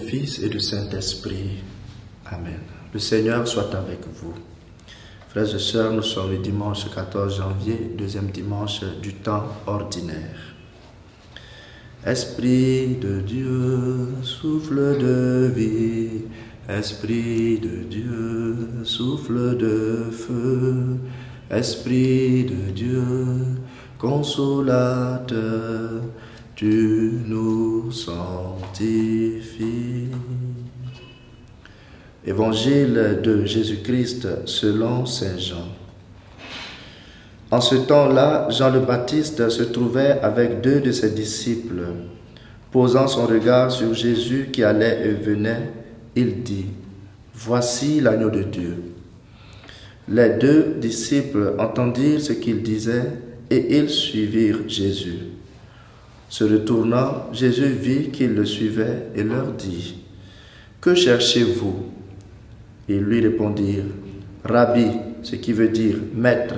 Fils et du Saint-Esprit. Amen. Le Seigneur soit avec vous. Frères et sœurs, nous sommes le dimanche 14 janvier, deuxième dimanche du temps ordinaire. Esprit de Dieu, souffle de vie, Esprit de Dieu, souffle de feu, Esprit de Dieu, consolateur, tu nous sanctifies. Évangile de Jésus-Christ selon saint Jean. En ce temps-là, Jean le Baptiste se trouvait avec 2 de ses disciples. Posant son regard sur Jésus qui allait et venait, il dit : « Voici l'agneau de Dieu. » Les 2 disciples entendirent ce qu'il disait et ils suivirent Jésus. Se retournant, Jésus vit qu'ils le suivaient et leur dit : « Que cherchez-vous » Ils lui répondirent : « Rabbi, ce qui veut dire maître,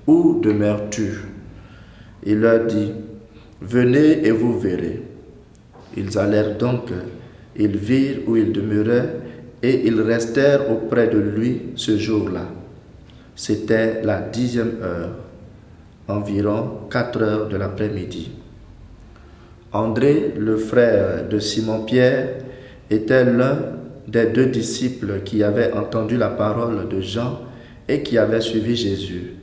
où demeures-tu » Il leur dit : « Venez et vous verrez. » Ils allèrent donc, ils virent où il demeurait et ils restèrent auprès de lui ce jour-là. C'était la 10e heure, environ 4 heures de l'après-midi. André, le frère de Simon-Pierre, était l'un des 2 disciples qui avaient entendu la parole de Jean et qui avaient suivi Jésus.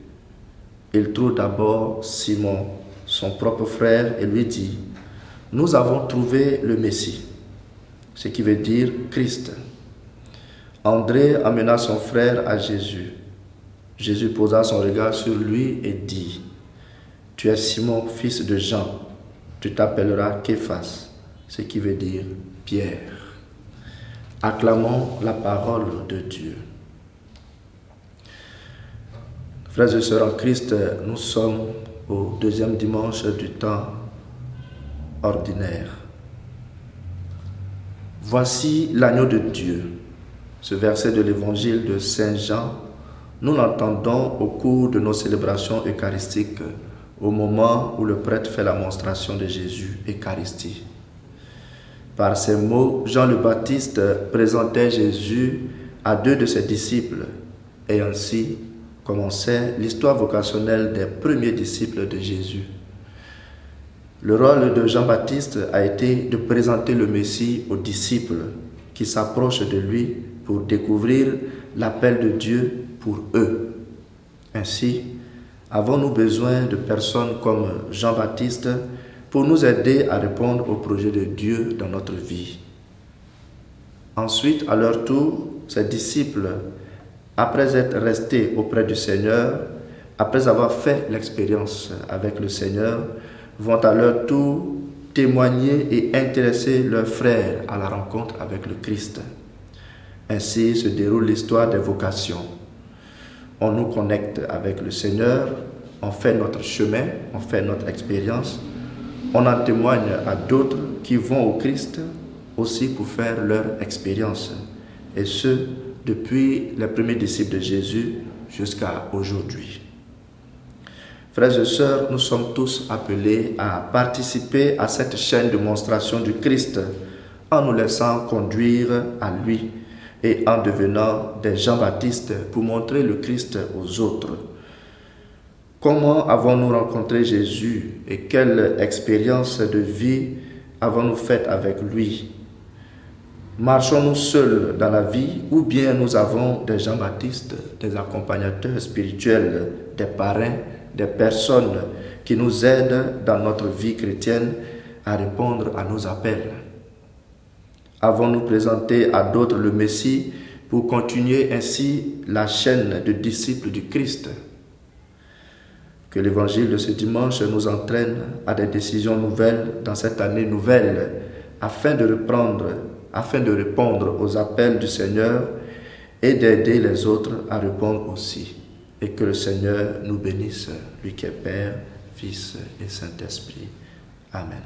Il trouve d'abord Simon, son propre frère, et lui dit : « Nous avons trouvé le Messie », ce qui veut dire Christ. André amena son frère à Jésus. Jésus posa son regard sur lui et dit : « Tu es Simon, fils de Jean, tu t'appelleras Képhas, ce qui veut dire Pierre. » Acclamons la parole de Dieu. Frères et sœurs en Christ, nous sommes au 2e dimanche du temps ordinaire. Voici l'agneau de Dieu. Ce verset de l'évangile de saint Jean, nous l'entendons au cours de nos célébrations eucharistiques, au moment où le prêtre fait la monstration de Jésus, Eucharistie. Par ces mots, Jean le Baptiste présentait Jésus à 2 de ses disciples et ainsi commençait l'histoire vocationnelle des premiers disciples de Jésus. Le rôle de Jean-Baptiste a été de présenter le Messie aux disciples qui s'approchent de lui pour découvrir l'appel de Dieu pour eux. Ainsi, avons-nous besoin de personnes comme Jean-Baptiste pour nous aider à répondre au projet de Dieu dans notre vie. Ensuite, à leur tour, ces disciples, après être restés auprès du Seigneur, après avoir fait l'expérience avec le Seigneur, vont à leur tour témoigner et intéresser leurs frères à la rencontre avec le Christ. Ainsi se déroule l'histoire des vocations. On nous connecte avec le Seigneur, on fait notre chemin, on fait notre expérience, on en témoigne à d'autres qui vont au Christ aussi pour faire leur expérience. Et ce, depuis les premiers disciples de Jésus jusqu'à aujourd'hui. Frères et sœurs, nous sommes tous appelés à participer à cette chaîne de monstration du Christ en nous laissant conduire à lui et en devenant des Jean-Baptiste pour montrer le Christ aux autres. Comment avons-nous rencontré Jésus et quelle expérience de vie avons-nous faite avec lui? Marchons-nous seuls dans la vie ou bien nous avons des Jean-Baptiste, des accompagnateurs spirituels, des parrains, des personnes qui nous aident dans notre vie chrétienne à répondre à nos appels? Avons-nous présenté à d'autres le Messie pour continuer ainsi la chaîne de disciples du Christ? Que l'évangile de ce dimanche nous entraîne à des décisions nouvelles dans cette année nouvelle afin de répondre aux appels du Seigneur et d'aider les autres à répondre aussi. Et que le Seigneur nous bénisse, lui qui est Père, Fils et Saint-Esprit. Amen.